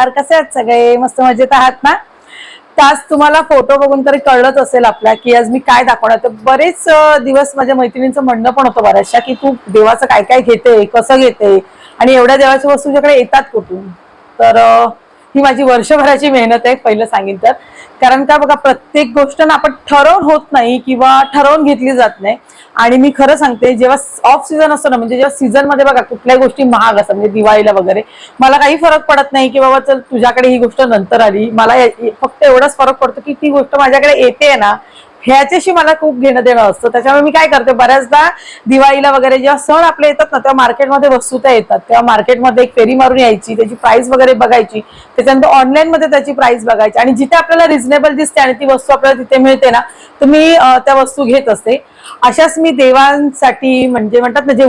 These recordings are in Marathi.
नमस्कार, कसे आहात सगळे? मस्त मजेत आहात ना? त्याच तुम्हाला फोटो बघून तरी कळलंच असेल आपल्या की आज मी काय दाखवणार. तर बरेच दिवस माझ्या मैत्रिणींचं म्हणणं पण होतं बऱ्याचशा की तू देवाचं काय काय घेते, कसं घेते आणि एवढ्या देवाच्या वस्तू तुझ्याकडे येतात कुठून. तर ही माझी वर्षभराची मेहनत आहे पहिलं सांगेन तर. कारण का बघा, प्रत्येक गोष्ट ना आपण ठरवून होत नाही किंवा ठरवून घेतली जात नाही. आणि मी खरं सांगते, जेव्हा ऑफ सीझन असतो ना, म्हणजे जेव्हा सीझन मध्ये बघा कुठल्याही गोष्टी महाग असतात, म्हणजे दिवाळीला वगैरे मला काही फरक पडत नाही की बाबा चल तुझ्याकडे ही गोष्ट नंतर आली. मला फक्त एवढाच फरक पडतो की ती गोष्ट माझ्याकडे येते ना, ह्याच्याशी मला खूप घेणं देणं असतं. त्याच्यामुळे मी काय करते, बऱ्याचदा दिवाळीला वगैरे जेव्हा सण आपले येतात ना, तेव्हा मार्केटमध्ये वस्तू त्या येतात, तेव्हा मार्केटमध्ये एक फेरी मारून यायची, त्याची प्राइस वगैरे बघायची, त्याच्यानंतर ऑनलाईन मध्ये त्याची प्राइस बघायची आणि जिथे आपल्याला रिझनेबल दिसते आणि ती वस्तू आपल्याला तिथे मिळते ना, तर मी त्या वस्तू घेत असते. अशाच मी देवांसाठी, म्हणजे म्हणतात ना, जे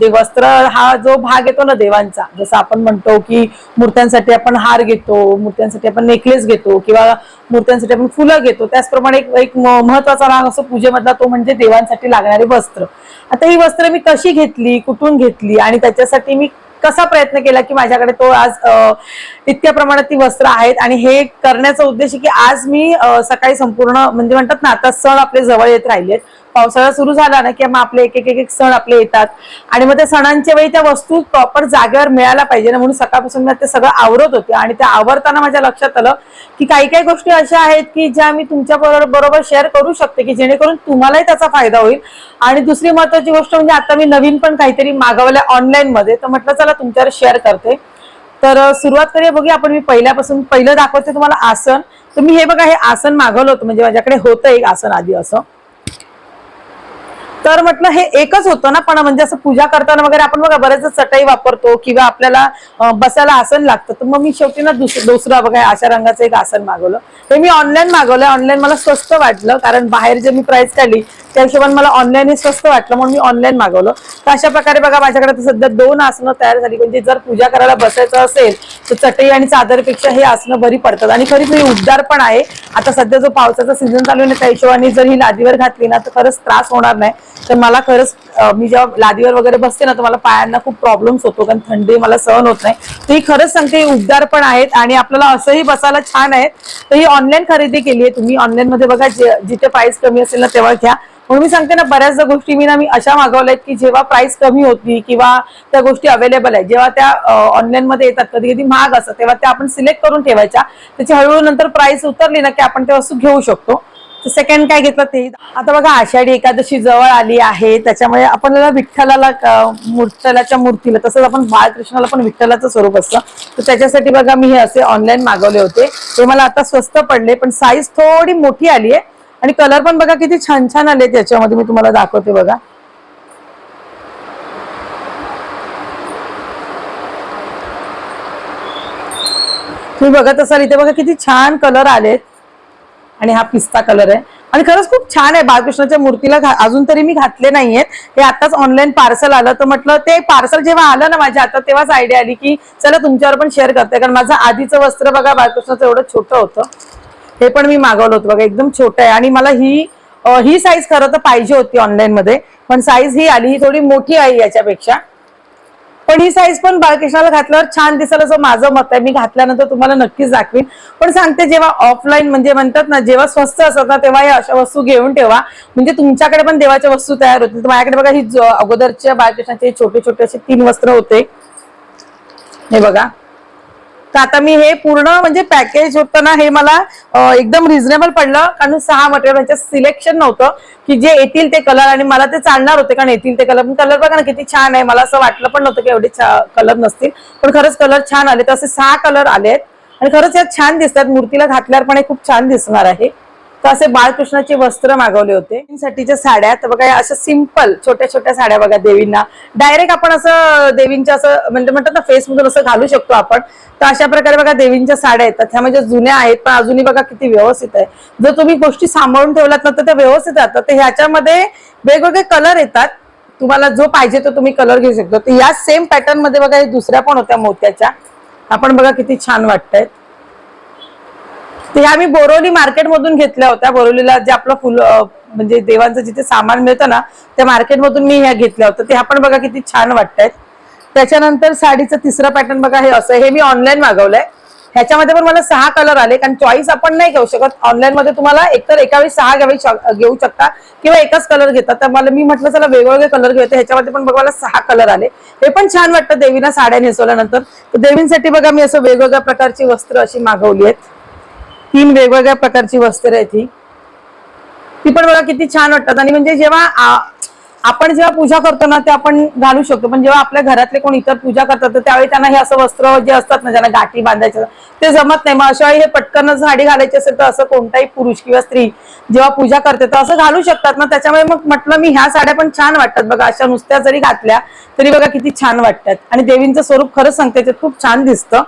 वस्त्र हा जो भाग येतो ना देवांचा, जसं आपण म्हणतो की मूर्त्यांसाठी आपण हार घेतो, मूर्त्यांसाठी आपण नेकलेस घेतो किंवा मूर्त्यांसाठी आपण फुलं घेतो, त्याचप्रमाणे एक महत्वाचा भाग असतो पूजेमधला, तो म्हणजे देवांसाठी लागणारे वस्त्र. आता ही वस्त्र मी कशी घेतली, कुठून घेतली आणि त्याच्यासाठी मी कसा प्रयत्न केला की माझ्याकडे तो आज इतक्या प्रमाणात ती वस्त्र आहेत. आणि हे करण्याचा उद्देश की आज मी सकाळी संपूर्ण, म्हणजे म्हणतात ना, आता सण आपले जवळ येत राहिलेत, पावसाळा सुरू झाला ना की मग आपले एक एक सण आपले येतात आणि मग त्या सणांच्या वेळी त्या वस्तू प्रॉपर जागेवर मिळायला पाहिजे ना, म्हणून सकाळपासून मी ते सगळं आवरत होते. आणि त्या आवरताना माझ्या लक्षात आलं की काही काही गोष्टी अशा आहेत की ज्या मी तुमच्या बरोबर शेअर करू शकते की जेणेकरून तुम्हालाही त्याचा फायदा होईल. आणि दुसरी महत्वाची गोष्ट म्हणजे आता मी नवीन पण काहीतरी मागवलं ऑनलाईन मध्ये, तर म्हटलं चला तुमच्यावर शेअर करते. तर सुरुवात करूया. बघूया आपण. मी पहिलं दाखवते तुम्हाला आसन. तर मी हे बघा, हे आसन मागवलं होतं, म्हणजे माझ्याकडे होतं एक आसन आधी असं. तर म्हटलं हे एकच होतं ना, पण म्हणजे असं पूजा करताना वगैरे आपण बघा बरेच चटई वापरतो किंवा आपल्याला बसायला आसन लागतं. तर मग मी शेवटी ना दुसरं बघा अशा रंगाचं एक आसन मागवलं. हे मी ऑनलाईन मागवलं. ऑनलाईन मला स्वस्त वाटलं, कारण बाहेर जे मी प्राइस काढली त्या हिशोबाने मला ऑनलाईन हे स्वस्त वाटलं, म्हणून मी ऑनलाईन मागवलं. तर अशा प्रकारे बघा माझ्याकडे सध्या 2 आसनं तयार झाली. म्हणजे जर पूजा करायला बसायचं असेल तर चटई आणि चादरपेक्षा हे आसनं बरी पडतात आणि खरीच ही उबदार पण आहे. आता सध्या जो पावसाचा सीझन चालू आहे त्या हिशोबाने जर ही लादीवर घातली ना तर खरंच त्रास होणार नाही. तर मला खरंच मी जेव्हा लादीवर वगैरे बसते ना तर मला पायांना खूप प्रॉब्लेम्स होतो, कारण थंडी मला सहन होत नाही. तर ही खरंच सांगते, उबदार पण आहेत आणि आपल्याला असंही बसायला छान आहेत. तर ही ऑनलाईन खरेदी केली आहे. तुम्ही ऑनलाईन मध्ये बघा, जिथे प्राइस कमी असेल ना तेव्हा घ्या. म्हणून मी सांगते ना, बऱ्याचशा गोष्टी मी अशा मागवल्या की जेव्हा प्राइस कमी होती किंवा त्या गोष्टी अवेलेबल आहे, जेव्हा त्या ऑनलाईन मध्ये येतात, कधी कधी महाग असतात, तेव्हा त्या आपण सिलेक्ट करून ठेवायच्या. त्याची हळूहळू नंतर प्राइस उतरली ना की आपण त्या वस्तू घेऊ शकतो. सेकंड काय घेतलं ते आता बघा, आषाढी एकादशी जवळ आली आहे, त्याच्यामुळे आपल्याला विठ्ठलाच्या मूर्तीला, तसंच आपण बाळकृष्णाला पण विठ्ठलाचं स्वरूप असतं, तर त्याच्यासाठी बघा मी हे असे ऑनलाईन मागवले होते. ते मला आता स्वस्त पडले, पण साईज थोडी मोठी आली आहे आणि कलर पण बघा किती छान छान आले त्याच्यामध्ये. मी तुम्हाला दाखवते बघा. तुम्ही बघत असाल इथे बघा किती छान कलर आलेत आणि हा पिस्ता कलर आहे आणि खरंच खूप छान आहे. बाळकृष्णाच्या मूर्तीला अजून तरी मी घातले नाहीयेत. हे आताच ऑनलाईन पार्सल आलं, तर म्हटलं ते पार्सल जेव्हा आलं ना माझ्या आता, तेव्हाच आयडिया आली की चला तुमच्यावर पण शेअर करते. कारण माझं आधीचं वस्त्र बघा बाळकृष्णाचं एवढं छोटं होतं, हे पण मी मागवलं होतं बघा, एकदम छोटं आहे. आणि मला ही साईज खरं तर पाहिजे होती ऑनलाईन मध्ये, पण साईज ही आली, ही थोडी मोठी आहे याच्यापेक्षा. पण ही साईज पण बाळकृष्णाला घातल्यावर छान दिसेल असं माझं मत आहे. मी घातल्यानंतर तुम्हाला नक्कीच दाखवीन. पण सांगते, जेव्हा ऑफलाईन म्हणजे म्हणतात ना, जेव्हा स्वस्त असतात ना तेव्हा या अशा वस्तू घेऊन ठेवा, म्हणजे तुमच्याकडे पण देवाच्या वस्तू तयार होतील. तर माझ्याकडे बघा ही अगोदरच्या बाळकृष्णाचे छोटे छोटे असे 3 वस्त्र होते, हे बघा. तर आता मी हे पूर्ण म्हणजे पॅकेज होतं ना, हे मला एकदम रिझनेबल पडलं, कारण 6 मटेरियल सिलेक्शन नव्हतं की जे येतील ते कलर, आणि मला ते चालणार होते कारण येतील ते कलर. पण कलर बघा ना किती छान आहे. मला असं वाटलं पण नव्हतं की एवढे कलर नसतील, पण खरंच कलर छान आले. तर असे 6 कलर आलेत आणि खरंच यात छान दिसतात. मूर्तीला घातल्यावर पण हे खूप छान दिसणार आहे. तर असे बाळकृष्णाचे वस्त्र मागवले होते. साठीच्या साड्या, तर बघा अशा सिंपल छोट्या छोट्या साड्या बघा, देवींना डायरेक्ट आपण असं देवींच्या असं म्हणजे म्हणतात ना फेस मधून असं घालू शकतो आपण. तर अशा प्रकारे बघा देवींच्या साड्या येतात. ह्या म्हणजे जुन्या आहेत पण अजूनही बघा किती व्यवस्थित आहे. जर तुम्ही गोष्टी सांभाळून ठेवलात ना तर त्या व्यवस्थित राहतात. तर ह्याच्यामध्ये वेगवेगळे कलर येतात, तुम्हाला जो पाहिजे तो तुम्ही कलर घेऊ शकतो. तर या सेम पॅटर्न मध्ये बघा हे दुसऱ्या पण होत्या मोत्याच्या, आपण बघा किती छान वाटतायत. तर ह्या मी बोरोली मार्केट मधून घेतल्या होत्या. बोरोलीला जे आपलं फुल म्हणजे देवांचं जिथे सामान मिळतं ना त्या मार्केट मधून मी ह्या घेतल्या होत्या. ते आपण बघा किती छान वाटतायत. त्याच्यानंतर साडीचं तिसरं पॅटर्न बघा हे असं, हे मी ऑनलाईन मागवलंय. ह्याच्यामध्ये पण मला 6 कलर आले, कारण चॉईस आपण नाही घेऊ शकत ऑनलाईन मध्ये, तुम्हाला एकतर एका वेळी 6 घेऊ शकता किंवा एकच कलर घेतात. तर मला मी म्हटलं चला वेगवेगळे कलर घेते, ह्याच्यामध्ये पण बघा मला 6 कलर आले. हे पण छान वाटतं देवीला साड्या नेसवल्यानंतर. तर देवींसाठी बघा मी असं वेगवेगळ्या प्रकारची वस्त्र अशी मागवली आहेत. 3 वेगवेगळ्या प्रकारची वस्त्र आहेत ही. ती पण बघा किती छान वाटतात. आणि म्हणजे जेव्हा आपण जेव्हा पूजा करतो ना ते आपण घालू शकतो, पण जेव्हा आपल्या घरातले कोण इतर पूजा करतात तर त्यावेळी त्यांना हे असं वस्त्र जे असतात ना, ज्यांना गाठी बांधायचं ते जमत नाही. मग अशा वेळी हे पटकन साडी घालायची असेल तर असं कोणताही पुरुष किंवा स्त्री जेव्हा पूजा करते तर असं घालू शकतात ना. त्याच्यामुळे मग म्हटलं मी ह्या साड्या पण छान वाटतात बघा, अशा नुसत्या जरी घातल्या तरी बघा किती छान वाटतात. आणि देवींचं स्वरूप खरंच सांगते ते खूप छान दिसतं.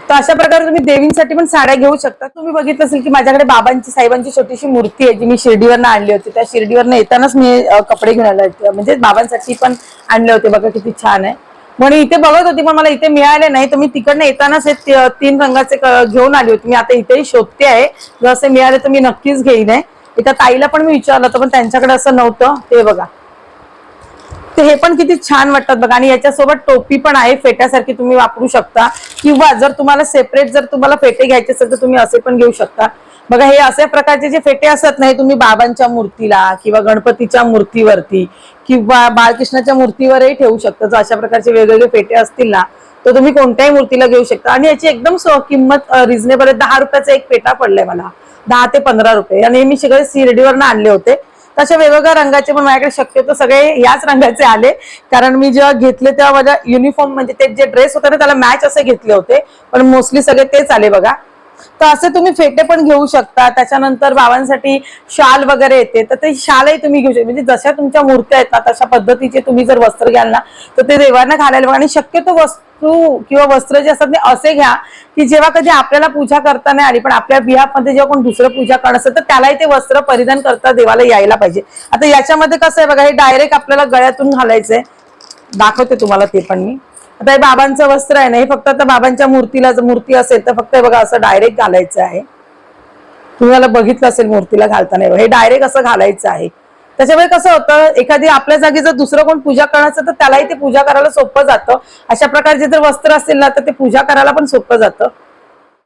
तर अशा प्रकारे तुम्ही देवींसाठी पण साड्या घेऊ शकता. तुम्ही बघितलं असेल की माझ्याकडे बाबांची साहेबांची छोटीशी मूर्ती आहे जी मी शिर्डीवरनं आणली होती. त्या शिर्डीवरनं येतानाच मी कपडे घेऊन आले होते, म्हणजे बाबांसाठी पण आणले होते. बघा किती छान आहे. म्हणून इथे बघत होती पण मला इथे मिळाले नाही, तर मी तिकडनं येतानाच हे 3 रंगाचे घेऊन आली होती. मी आता इथेही शोधते आहे, जर असे मिळाले तर मी नक्कीच घेईन आहे. इथं ताईला पण मी विचारलं होतं पण त्यांच्याकडे असं नव्हतं. ते बघा, ते हे पण किती छान वाटतात बघा. आणि याच्यासोबत टोपी पण आहे, फेट्यासारखी तुम्ही वापरू शकता, किंवा जर तुम्हाला सेपरेट जर तुम्हाला फेटे घ्यायचे असेल तर तुम्ही असे पण घेऊ शकता. बघा हे अशा प्रकारचे जे फेटे असतात ना, हे तुम्ही बाबांच्या मूर्तीला किंवा गणपतीच्या मूर्तीवरती किंवा बाळकृष्णाच्या मूर्तीवरही ठेवू शकता. जर अशा प्रकारचे वेगवेगळे फेटे असतील ना तर तुम्ही कोणत्याही मूर्तीला घेऊ शकता. आणि याची एकदम किंमत रिझनेबल आहे. 10 रुपयाचा एक फेटा पडलाय मला, 10 ते 15 रुपये. आणि मी सगळे शिर्डीवरनं आणले होते. तसे वेगवेगळ्या रंगाचे पण माझ्याकडे शक्यतो सगळे याच रंगाचे आले, कारण मी जेव्हा घेतले तेव्हा माझ्या युनिफॉर्म म्हणजे ते जे ड्रेस होते ना त्याला मॅच असे घेतले होते, पण मोस्टली सगळे तेच आले बघा. तर असे तुम्ही फेटे पण घेऊ शकता. त्याच्यानंतर बाबांसाठी शाल वगैरे येते, तर ते शालही तुम्ही घेऊ शकता. म्हणजे जशा तुमच्या मूर्त्या आहेत ना तशा पद्धतीचे तुम्ही जर वस्त्र घ्याल ना तर ते देवांना घालायला बघा. आणि शक्यतो वस्तू किंवा वस्त्र जे असतात ते असे घ्या की जेव्हा कधी आपल्याला पूजा करता नाही आली, पण आपल्या बिहामध्ये जेव्हा कोण दुसरं पूजा करत असेल तर त्यालाही ते वस्त्र परिधान करता देवाला यायला पाहिजे. आता याच्यामध्ये कसं आहे बघा, हे डायरेक्ट आपल्याला गळ्यातून घालायचंय. दाखवते तुम्हाला ते पण मी. आता हे बाबांचं वस्त्र आहे ना, हे फक्त आता बाबांच्या मूर्तीला जर मूर्ती असेल तर फक्त बघा असं डायरेक्ट घालायचं आहे. तुम्हाला बघितलं असेल मूर्तीला घालताना हे डायरेक्ट असं घालायचं आहे. त्याच्यामुळे कसं होतं, एखादी आपल्या जागी जर दुसरं कोण पूजा करायचं तर त्यालाही ते पूजा करायला सोपं जातं. अशा प्रकारचे जर वस्त्र असेल ना तर ते पूजा करायला पण सोपं जातं.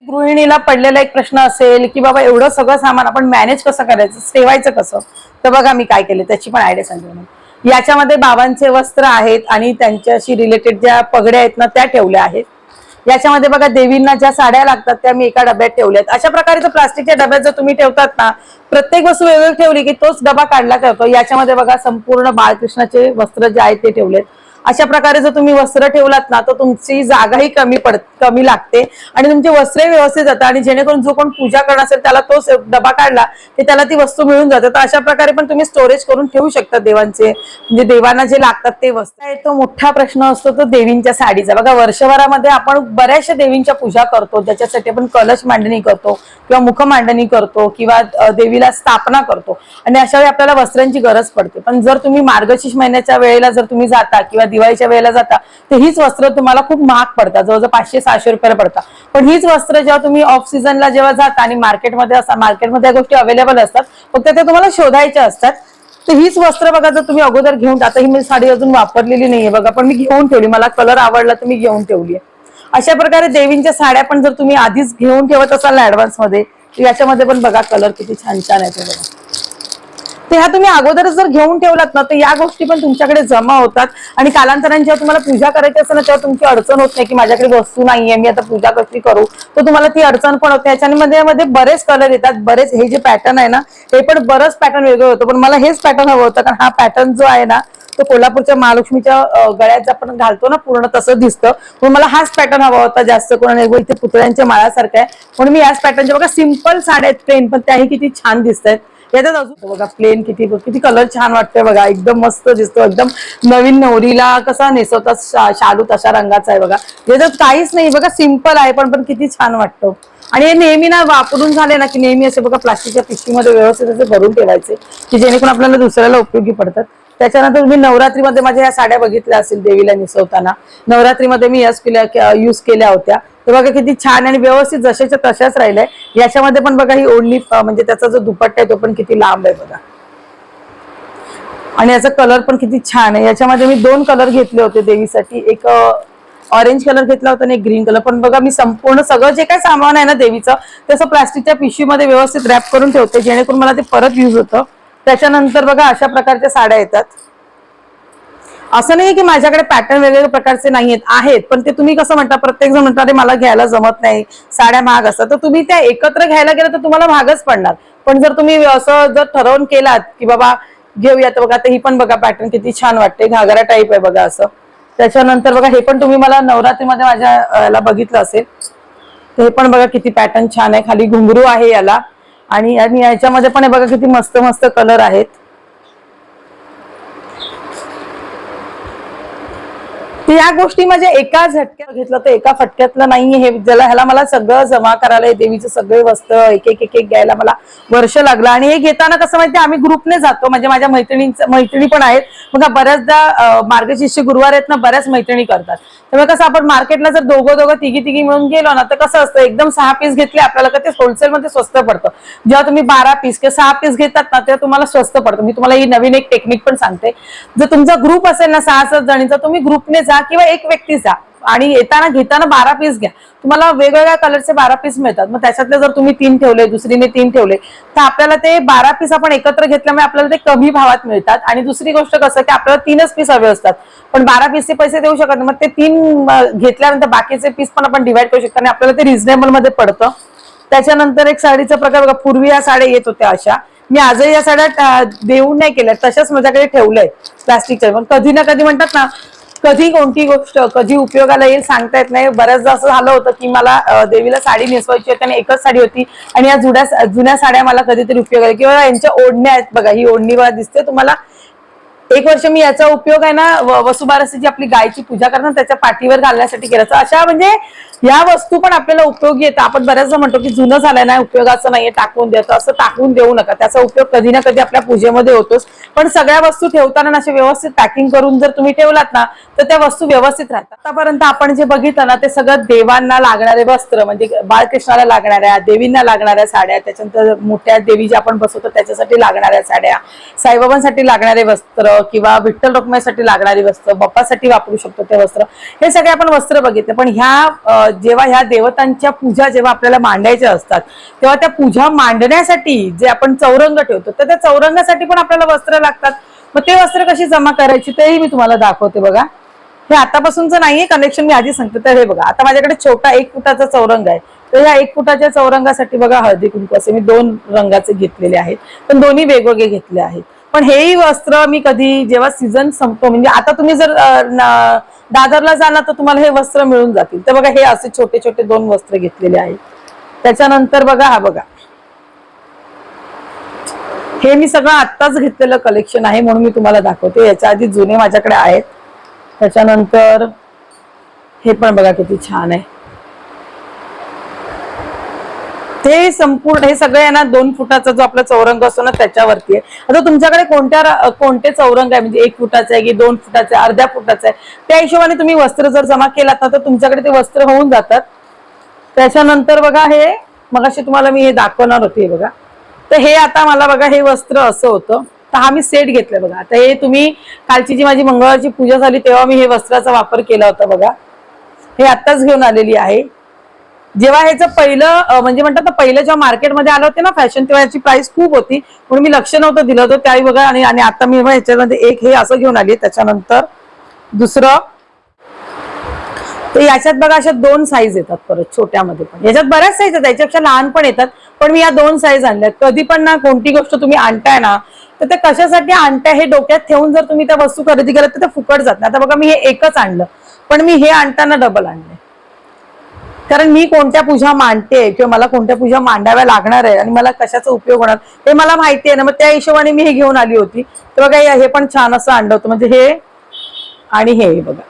गृहिणीला पडलेला एक प्रश्न असेल की बाबा एवढं सगळं सामान आपण मॅनेज कसं करायचं, ठेवायचं कसं, तर बघा मी काय केलं त्याची पण आयडिया सांगते. याच्यामध्ये बाबांचे वस्त्र आहेत आणि त्यांच्याशी रिलेटेड ज्या पगड्या आहेत ना त्या ठेवल्या आहेत. याच्यामध्ये बघा देवींना ज्या साड्या लागतात त्या मी एका डब्यात ठेवल्यात. अशा प्रकारे जर प्लास्टिकच्या डब्यात जर तुम्ही ठेवतात ना, प्रत्येक वस्तू वेगवेगळी ठेवली की तोच डबा काढला जातो. याच्यामध्ये बघा संपूर्ण बाळकृष्णाचे वस्त्र जे आहेत ते ठेवलेत. अशा प्रकारे जर तुम्ही वस्त्र ठेवलात ना तर तुमची जागाही कमी लागते आणि तुमचे वस्त्र व्यवस्थित जातात. आणि जेणेकरून जो कोण पूजा करणार असेल त्याला तोच डबा काढला की त्याला ती वस्तू मिळून जाते. तर अशा प्रकारे पण तुम्ही स्टोरेज करून ठेवू शकता देवांचे, म्हणजे देवांना जे लागतात ते वस्त्र. तो मोठा प्रश्न असतो तो देवींच्या साडीचा. बघा वर्षभरामध्ये आपण बऱ्याचशा देवींच्या पूजा करतो, ज्याच्यासाठी आपण कलश मांडणी करतो किंवा मुख मांडणी करतो किंवा देवीला स्थापना करतो, आणि अशा वेळी आपल्याला वस्त्रांची गरज पडते. पण जर तुम्ही मार्गशीर्ष महिन्याच्या वेळेला जर तुम्ही जाता किंवा दिवाळीच्या वेळेला जाता तर हीच वस्त्र तुम्हाला खूप महाग पडतात, जवळजवळ 500-600 रुपयाला पडतात. पण हीच वस्त्र जेव्हा तुम्ही ऑफ सीझनला जेव्हा जाता आणि मार्केटमध्ये असतात, मार्केटमध्ये या गोष्टी अवेलेबल असतात, फक्त ते तुम्हाला शोधायच्या असतात. तर हीच वस्त्र बघा जर तुम्ही अगोदर घेऊन, आता ही मी साडी अजून वापरलेली नाहीये बघा, पण मी घेऊन ठेवली, मला कलर आवडला तर मी घेऊन ठेवली. अशा प्रकारे देवींच्या साड्या पण जर तुम्ही आधीच घेऊन ठेवत असाल ना ऍडव्हान्स मध्ये, याच्यामध्ये पण बघा कलर किती छान छान आहे बघा. तर ह्या तुम्ही अगोदरच जर घेऊन ठेवलात ना तर या गोष्टी पण तुमच्याकडे जमा होतात. आणि कालांतराने जेव्हा तुम्हाला पूजा करायची असेल ना तेव्हा तुमची अडचण होत नाही की माझ्याकडे वस्तू नाहीये, मी आता पूजा कशी करू, तर तुम्हाला ती अडचण पण होते. ह्याच्यामध्ये बरेच कलर येतात, बरेच हे जे पॅटर्न आहे ना हे पण बरंच पॅटर्न वेगळं होतं. पण मला हेच पॅटर्न हवं होतं, कारण हा पॅटर्न जो आहे ना तो कोल्हापूरच्या महालक्ष्मीच्या गळ्यात आपण घालतो ना पूर्ण तसं दिसतं, म्हणून मला हाच पॅटर्न हवा होता. जास्त करून इथे पुतळ्यांच्या माळासारखा आहे म्हणून मी याच पॅटर्नच्या बघा सिंपल साड्या आहेत प्लेन, पण त्याही किती छान दिसत आहेत. याच्यात अजून बघा प्लेन किती कलर छान वाटतोय बघा, एकदम मस्त दिसतो. एकदम नवीन नवरीला कसा नेसवतात शालू तशा रंगाचा आहे बघा. याच्यात काहीच नाही बघा, सिंपल आहे पण किती छान वाटतं. आणि हे नेहमी ना वापरून झाले ना की नेहमी असे बघा प्लास्टिकच्या पिशवीमध्ये व्यवस्थित असे भरून ठेवायचे की जेणेकरून आपल्याला दुसऱ्याला उपयोगी पडतात. त्याच्यानंतर तुम्ही नवरात्रीमध्ये माझ्या ह्या साड्या बघितल्या असेल देवीला नेसवताना, नवरात्रीमध्ये मी यूज केल्या होत्या. तर बघा किती छान आणि व्यवस्थित जशाच्या तशाच राहिल्या. याच्यामध्ये पण बघा ही ओढणी म्हणजे त्याचा जो दुपट्टा आहे तो पण किती लांब आहे बघा, आणि याचा कलर पण किती छान आहे. याच्यामध्ये मी 2 कलर घेतले होते देवीसाठी, एक ऑरेंज कलर घेतला होता आणि एक ग्रीन कलर. पण बघा मी संपूर्ण सगळं जे काही सामान आहे ना देवीचं तसं प्लास्टिकच्या पिशवीमध्ये व्यवस्थित रॅप करून ठेवते, जेणेकरून मला ते परत युज होतं. त्याच्यानंतर बघा अशा प्रकारच्या साड्या येतात. असं नाही की माझ्याकडे पॅटर्न वेगवेगळ्या प्रकारचे नाहीयेत, आहेत, पण ते तुम्ही कसं म्हणता, प्रत्येक जण म्हणतात मला घ्यायला जमत नाही, साड्या महाग असतात, तर तुम्ही त्या एकत्र घ्यायला गेलं तर तुम्हाला महागच पडणार. पण जर तुम्ही असं जर ठरवून केलात की बाबा घेऊया, तर बघा ही पण बघा पॅटर्न किती छान वाटते, घागरा टाईप आहे बघा असं. त्याच्यानंतर बघा हे पण तुम्ही मला नवरात्रीमध्ये माझ्या याला बघितलं असेल, तर हे पण बघा किती पॅटर्न छान आहे, खाली घुंगरू आहे याला, आणि याच्यामध्ये पण बघा किती मस्त मस्त कलर आहेत. या गोष्टी म्हणजे एका झटक्यात घेतलं तर एका फटक्यातलं नाहीये हे, ह्याला मला सगळं जमा करायला, देवीचे सगळे वस्त्र एक एक एक एक घ्यायला मला वर्ष लागलं. आणि हे घेताना कसं माहिती, आम्ही ग्रुपने जातो, म्हणजे माझ्या मैत्रिणी पण आहेत. मग बऱ्याचदा मार्गशीर्ष गुरुवार आहेत ना, बऱ्याच मैत्रिणी करतात. त्यामुळे कसं आपण मार्केटला जर दोघं तिघी मिळून गेलो ना, तर कसं असतं एकदम 6 पीस घेतले आपल्याला का ते होलसेलमध्ये स्वस्त पडतं. जेव्हा तुम्ही 12 पीस किंवा 6 पीस घेतात ना, तेव्हा तुम्हाला स्वस्त पडतं. मी तुम्हाला ही नवीन एक टेक्निक पण सांगते. जर तुमचा ग्रुप असेल ना 6-7 जणींचा, तुम्ही ग्रुपने जा किंवा एक व्यक्ती जा आणि घेताना 12 पीस घ्या. तुम्हाला वेगवेगळ्या कलरचे 12 पीस मिळतात. मग त्याच्यातले जर तुम्ही 3 ठेवले, दुसरीने 3 ठेवले, तर आपल्याला ते 12 पीस आपण एकत्र घेतल्यामुळे आपल्याला ते कमी भावात मिळतात. आणि दुसरी गोष्ट कसं की आपल्याला 3च पीस हवे असतात, पण 12 पीसचे पैसे देऊ शकत नाही. मग ते 3 घेतल्यानंतर बाकीचे पीस पण आपण डिवाइड करू शकतो आणि आपल्याला ते रिझनेबल मध्ये पडतं. त्याच्यानंतर एक साडीचा प्रकार बघा, पूर्वी या साड्या येत होत्या अशा, मी आजही या साड्या देऊन नाही केल्या, तशाच माझ्याकडे ठेवलंय प्लास्टिकच्या. पण कधी ना कधी म्हणतात ना, कधी कोणती गोष्ट कधी उपयोगाला येईल सांगता येत नाही. बऱ्याचदा असं झालं होतं की मला देवीला साडी नेसवायची होती आणि एकच साडी होती, आणि या जुन्या साड्या मला कधीतरी उपयोगाला, किंवा यांच्या ओढण्या आहेत बघा, ही ओढणी बघा दिसते तुम्हाला. एक वर्ष मी याचा उपयोग आहे ना वसुबारसी जी आपली गायची पूजा करतात त्याच्या पाठीवर घालण्यासाठी केला. अशा म्हणजे या वस्तू पण आपल्याला उपयोगी येतात. आपण बऱ्याचदा म्हणतो की जुनं झालंय ना, उपयोगाचं नाहीये, टाकून देतो, असं टाकून देऊ नका. त्याचा उपयोग कधी ना कधी आपल्या पूजेमध्ये होतोच. पण सगळ्या वस्तू ठेवताना असे व्यवस्थित पॅकिंग करून जर तुम्ही ठेवलात ना, तर त्या वस्तू व्यवस्थित राहतात. आतापर्यंत आपण जे बघितलं ना, ते सगळं देवांना लागणारे वस्त्र, म्हणजे बाळकृष्णाला लागणाऱ्या, देवींना लागणाऱ्या साड्या, त्याच्यानंतर मोठ्या देवी ज्या आपण बसवतो त्याच्यासाठी लागणाऱ्या साड्या, साईबाबांसाठी लागणारे वस्त्र, किंवा विठ्ठल रखुमाईसाठी लागणारी वस्त्र, बाप्पासाठी वापरू शकतो ते वस्त्र, हे सगळे आपण वस्त्र बघितले. पण जेव्हा ह्या देवतांच्या पूजा जेव्हा आपल्याला मांडायच्या असतात, तेव्हा त्या पूजा मांडण्यासाठी जे आपण चौरंग ठेवतो, तर त्या चौरंगासाठी पण आपल्याला वस्त्र लागतात. मग ते वस्त्र कशी जमा करायची तेही मी तुम्हाला दाखवते बघा. हे आतापासूनच नाहीये कलेक्शन, मी आधी सांगते. तर हे बघा, आता माझ्याकडे छोटा 1 फुटाचा चौरंग आहे. तर या 1 फुटाच्या चौरंगासाठी बघा हळदी कुंकू असे मी 2 रंगाचे घेतलेले आहेत, पण दोन्ही वेगवेगळे घेतले आहेत. पण हेही वस्त्र मी कधी जेव्हा सीझन संपतो, म्हणजे आता तुम्ही जर दादरला जाणार तर तुम्हाला हे वस्त्र मिळून जातील. तर बघा हे असे छोटे छोटे 2 वस्त्र घेतलेले आहेत. त्याच्यानंतर बघा हा बघा, हे मी सगळं आत्ताच घेतलेलं कलेक्शन आहे म्हणून मी तुम्हाला दाखवते. याच्या आधी जुने माझ्याकडे आहेत. त्याच्यानंतर हे पण बघा किती छान आहे. ते संपूर्ण हे सगळे आहे ना 2 फुटाचा जो आपला चौरंग असतो ना त्याच्यावरती आहे. आता तुमच्याकडे कोणते चौरंग आहे, म्हणजे 1 फुटाचा आहे की 2 फुटाचा आहे, अर्ध्या फुटाचा आहे, त्या हिशोबाने तुम्ही वस्त्र जर जमा केलात ना तर तुमच्याकडे ते वस्त्र होऊन जातात. त्याच्यानंतर बघा हे मगाशी तुम्हाला मी हे दाखवणार होते बघा. तर हे आता मला बघा हे वस्त्र असं होतं, तर हा मी सेट घेतलाय बघा. आता हे तुम्ही कालची जी माझी मंगळवारची पूजा झाली तेव्हा मी हे वस्त्राचा वापर केला होता बघा. हे आत्ताच घेऊन आलेली आहे. जेव्हा ह्याचं पहिलं म्हणजे म्हणतात ना, पहिलं जेव्हा मार्केटमध्ये आलं होते ना फॅशन, तेव्हा याची प्राइस खूप होती म्हणून मी लक्ष नव्हतं दिलं होतं त्याही बघा. आणि आता मी ह्याच्यामध्ये एक हे असं घेऊन आली. त्याच्यानंतर दुसरं, तर याच्यात बघा अशा 2 साईज येतात परत छोट्यामध्ये पण. याच्यात बऱ्याच साईज येतात, याच्यापेक्षा लहान पण येतात, पण मी या 2 साईज आणल्यात. कधी पण ना कोणती गोष्ट तुम्ही आणताय ना, तर ते कशासाठी आणताय हे डोक्यात ठेवून जर तुम्ही त्या वस्तू खरेदी केल्या तर ते फुकट जात नाही. आता बघा मी हे एकच आणलं, पण मी हे आणताना डबल आणलंय, कारण मी कोणत्या पूजा मांडते किंवा मला कोणत्या पूजा मांडाव्या लागणार आहे आणि मला कशाचा उपयोग होणार हे मला माहिती आहे ना, मग त्या हिशोबाने मी हे घेऊन आली होती. तर बघा हे पण छान असं आणलं होतं, म्हणजे हे आणि हे बघा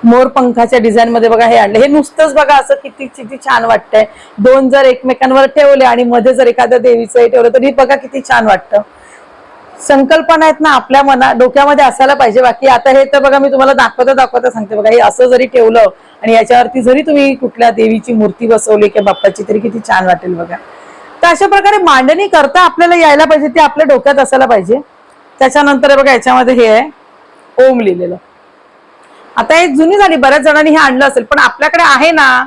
मोर पंखाच्या डिझाईन मध्ये बघा हे आणलं. हे नुसतंच बघा असं किती किती छान वाटतंय. 2 जर एकमेकांवर ठेवले आणि मध्ये जर एखाद्या देवीचं ठेवलं तरी बघा किती छान वाटतं. संकल्पना आहेत ना आपल्या डोक्यामध्ये असायला पाहिजे. बाकी आता हे तर बघा मी तुम्हाला दाखवता सांगते बघा, हे असं जरी ठेवलं आणि याच्यावरती जरी तुम्ही कुठल्या देवीची मूर्ती बसवली किंवा बाप्पाची तरी किती छान वाटेल बघा. तर अशा प्रकारे मांडणी करता आपल्याला यायला पाहिजे, ते आपल्या डोक्यात असायला पाहिजे. त्याच्यानंतर बघा याच्यामध्ये हे आहे ओम लिहिलेलं. आता हे जुनी झाली, बऱ्याच जणांनी हे आणलं असेल, पण आपल्याकडे आहे ना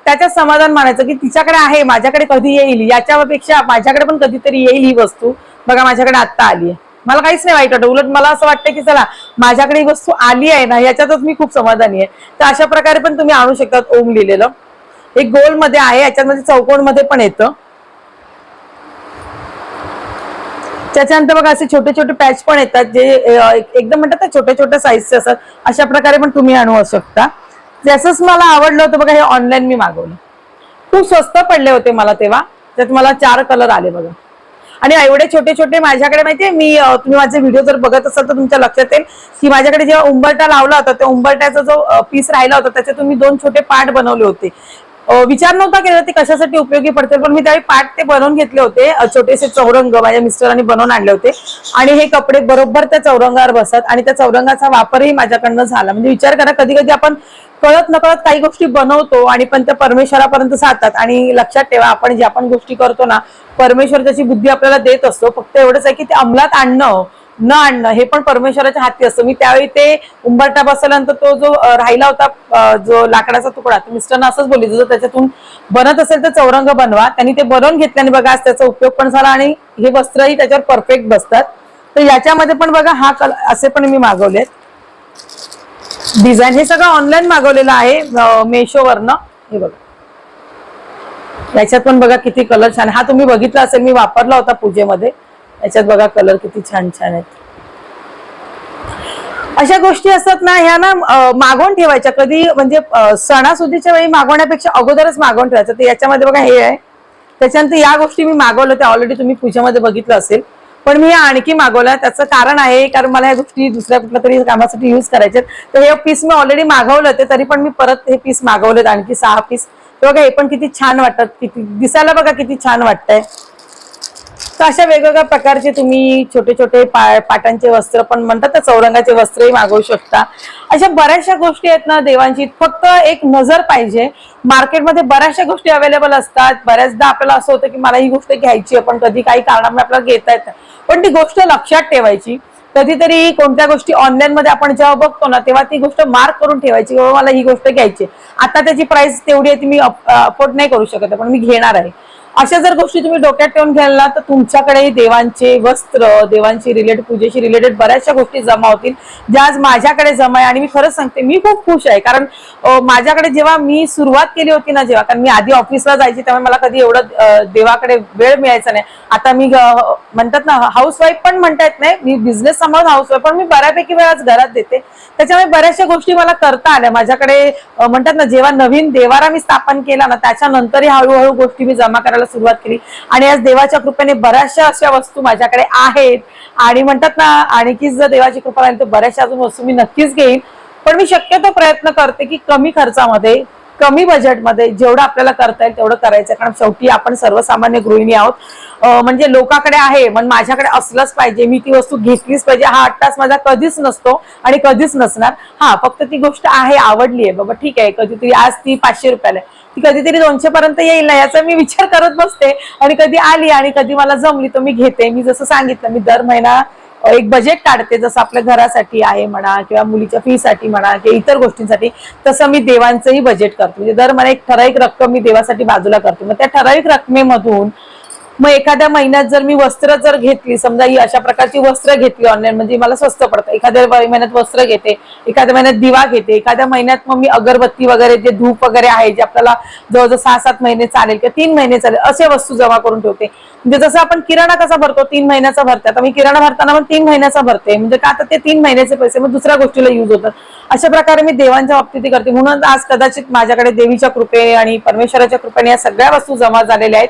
त्याच्यात समाधान मानायचं की तिच्याकडे आहे, माझ्याकडे कधी येईल, याच्यापेक्षा माझ्याकडे पण कधीतरी येईल ही वस्तू. बघा माझ्याकडे आत्ता आली आहे, मला काहीच नाही वाईट वाटत, उलट मला असं वाटतं की चला माझ्याकडे ही वस्तू आली आहे ना याच्यातच मी खूप समाधानी आहे. तर अशा प्रकारे पण तुम्ही आणू शकता. ओम लिहिलेलं एक गोल मध्ये आहे, याच्यामध्ये चौकोन मध्ये पण येतं. त्याच्यानंतर बघा असे छोटे छोटे पॅच पण येतात जे एकदम म्हणतात ना छोट्या छोट्या साईजचे असतात. अशा प्रकारे पण तुम्ही आणू शकता. जसंच मला आवडलं होतं बघा, हे ऑनलाईन मी मागवलं, खूप स्वस्त पडले होते मला तेव्हा. त्यात मला 4 कलर आले बघा. आणि एवढे छोटे छोटे माझ्याकडे माहितीये, मी तुम्ही माझे व्हिडिओ जर बघत असाल तर तुमच्या लक्षात येईल की माझ्याकडे जेव्हा उंबरठा लावला होता त्या उंबरठ्याचा जो पीस राहिला होता त्याच्यातून मी 2 छोटे पार्ट बनवले होते. विचार नव्हता केला ते कशासाठी उपयोगी पडतील, पण मी त्यावेळी पार्ट ते बनवून घेतले होते. छोटेसे चौरंग माझ्या मिस्टरांनी बनवून आणले होते आणि हे कपडे बरोबर त्या चौरंगावर बसत आणि त्या चौरंगाचा वापरही माझ्याकडनं झाला. म्हणजे विचार करा, कधी कधी आपण कळत नकळत काही गोष्टी बनवतो आणि पण त्या परमेश्वरापर्यंत जातात. आणि लक्षात ठेवा, आपण ज्या पण गोष्टी करतो ना परमेश्वर त्याची बुद्धी आपल्याला देत असतो. फक्त एवढंच आहे की ते अंमलात आणणं न आणणं हे पण परमेश्वराच्या हाती असतं. मी त्यावेळी ते उंबरठा बसवल्यानंतर तो जो राहिला होता जो लाकडाचा तुकडा, मिस्टरना असंच बोलली जर त्याच्यातून बनत असेल तर चौरंग बनवा. त्यांनी ते बनवून घेतल्याने बघा आज त्याचा उपयोग पण झाला आणि हे वस्त्रही त्याच्यावर परफेक्ट बसतात. तर याच्यामध्ये पण बघा हा कलर असे पण मी मागवलेत डिझाईन. हे सगळं ऑनलाईन मागवलेलं आहे मेशोवरनं. हे बघा याच्यात पण बघा किती कलर छान. हा तुम्ही बघितला असेल, मी वापरला होता पूजेमध्ये. याच्यात बघा कलर किती छान छान आहेत. अशा गोष्टी असतात ना ह्या ना मागवून ठेवायच्या. कधी म्हणजे सणासुदीच्या वेळी मागवण्यापेक्षा अगोदरच मागवून ठेवायचं. तर याच्यामध्ये बघा हे आहे. त्याच्यानंतर या गोष्टी मी मागवल्या त्या ऑलरेडी तुम्ही पूजेमध्ये बघितलं असेल, पण मी आणखी मागवल्या. त्याचं कारण आहे कारण मला ह्या गोष्टी दुसऱ्या कुठल्या तरी कामासाठी युज करायचे. तर हे पीस मी ऑलरेडी मागवलं होते, तरी पण मी परत हे पीस मागवलेत आणखी 6 पीस. बघा हे पण किती छान वाटतात, किती दिसायला बघा किती छान वाटतंय. तर अशा वेगवेगळ्या प्रकारचे तुम्ही छोटे छोटे पाटांचे वस्त्र पण म्हणतात ना, चौरंगाचे वस्त्रही मागवू शकता. अशा बऱ्याचशा गोष्टी आहेत ना देवांची, फक्त एक नजर पाहिजे. मार्केटमध्ये बऱ्याचशा गोष्टी अवेलेबल असतात. बऱ्याचदा आपल्याला असं होतं की मला ही गोष्ट घ्यायची आहे, पण कधी काही कारणामुळे आपल्याला घेता येत नाही. पण ती गोष्ट लक्षात ठेवायची. कधीतरी कोणत्या गोष्टी ऑनलाईन मध्ये आपण जेव्हा बघतो ना तेव्हा ती गोष्ट मार्क करून ठेवायची, बाबा मला ही गोष्ट घ्यायची. आता त्याची प्राइस तेवढी आहे ती मी अफोर्ड नाही करू शकत, पण मी घेणार आहे. अशा जर गोष्टी तुम्ही डोक्यात ठेवून घ्याल तर तुमच्याकडे देवांचे वस्त्र, देवांची रिलेटेड, पूजेशी रिलेटेड बऱ्याचशा गोष्टी जमा होतील, ज्या आज माझ्याकडे जमा आहे. आणि मी खरंच सांगते मी खूप खुश आहे, कारण माझ्याकडे जेव्हा मी सुरुवात केली होती ना, जेव्हा कारण मी आधी ऑफिसला जायची त्यामुळे मला कधी एवढं देवाकडे वेळ मिळायचा नाही. आता मी म्हणतात ना हाऊसवाईफ पण म्हणता येत नाही, मी बिझनेस सांभाळून हाऊसवाईफ, पण मी बऱ्यापैकी वेळ आज घरात देते. त्याच्यामुळे बऱ्याचशा गोष्टी मला करता आल्या. माझ्याकडे म्हणतात ना जेव्हा नवीन देवारा मी स्थापन केला ना त्याच्यानंतरही हळूहळू गोष्टी मी जमा करायला सुरुवात केली. आणि आज देवाच्या कृपेने बऱ्याचशा अशा वस्तू माझ्याकडे आहेत. आणि म्हणतात ना आणखी जर देवाची कृपा राहील तर बऱ्याचशा अजून वस्तू मी नक्कीच घेईन. पण मी शक्यतो प्रयत्न करते की कमी खर्चामध्ये, कमी बजेटमध्ये जेवढं आपल्याला करता येईल तेवढं करायचं. कारण शेवटी आपण सर्वसामान्य गृहिणी आहोत. म्हणजे लोकांकडे आहे पण माझ्याकडे असलंच पाहिजे, मी ती वस्तू घेतलीच पाहिजे, हा अट्टास माझा कधीच नसतो आणि कधीच नसणार. हा फक्त ती गोष्ट आहे, आवडली आहे बाबा ठीक आहे, कधीतरी आज ती 500 रुपयाला आहे, ती कधीतरी 200 पर्यंत येईल ना याचा मी विचार करत बसते. आणि कधी आली आणि कधी मला जमली तर मी घेते. मी जसं सांगितलं मी दर महिना एक बजेट काढते, जसं आपल्या घरासाठी आहे म्हणा किंवा मुलीच्या फी साठी म्हणा किंवा इतर गोष्टींसाठी, तसं मी देवांचंही बजेट करते. म्हणजे दर महिना एक ठराविक रक्कम मी देवासाठी बाजूला करते. मग त्या ठराविक रकमेमधून मग एखाद्या महिन्यात जर मी वस्त्र जर घेतली, समजा ही अशा प्रकारची वस्त्र घेतली ऑनलाईन म्हणजे मला स्वस्त पडतं, एखाद्या महिन्यात वस्त्र घेते, एखाद्या महिन्यात दिवा घेते, एखाद्या महिन्यात मग मी अगरबत्ती वगैरे जे धूप वगैरे आहे जे आपल्याला जवळजवळ 6-7 महिने चालेल किंवा 3 महिने चालेल असे वस्तू जमा करून ठेवते. म्हणजे जसं आपण किराणा कसा भरतो 3 महिन्याचा भरते, आता मी किराणा भरताना पण 3 महिन्याचा भरते. म्हणजे का आता ते 3 महिन्याचे पैसे मग दुसऱ्या गोष्टीला युज होतात. अशा प्रकारे मी देवांच्या बाबतीत करते. म्हणून आज कदाचित माझ्याकडे देवीच्या कृपे आणि परमेश्वराच्या कृपेने या सगळ्या वस्तू जमा झालेल्या आहेत,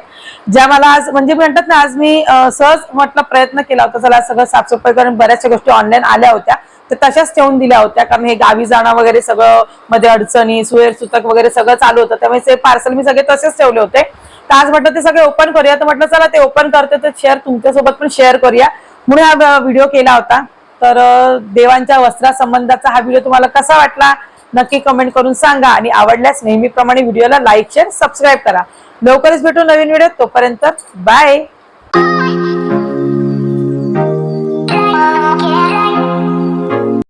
ज्या मला आज म्हणजे म्हणतात ना आज मी सहज म्हटलं प्रयत्न केला होता चला सगळं साफसफाई करून, बऱ्याचशा गोष्टी ऑनलाईन आल्या होत्या तर तशाच ठेवून दिल्या होत्या. कारण हे गावी जाणं वगैरे सगळं मध्ये अडचणी सुएर सुतक वगैरे सगळं चालू होतं, त्यामुळे ते पार्सल मी सगळे तसेच ठेवले होते. तर आज म्हटलं ते सगळे ओपन करूया, तर म्हटलं चला ते ओपन करते तर शेअर तुमच्यासोबत पण शेअर करूया म्हणून हा व्हिडिओ केला होता. तर देवांच्या वस्त्रासंबंधाचा हा व्हिडिओ तुम्हाला कसा वाटला नक्की कमेंट करून सांगा. आणि आवडल्यास नेहमीप्रमाणे व्हिडिओला लाईक शेअर सबस्क्राईब करा. लवकरच भेटू नवीन व्हिडिओ, तोपर्यंत बाय.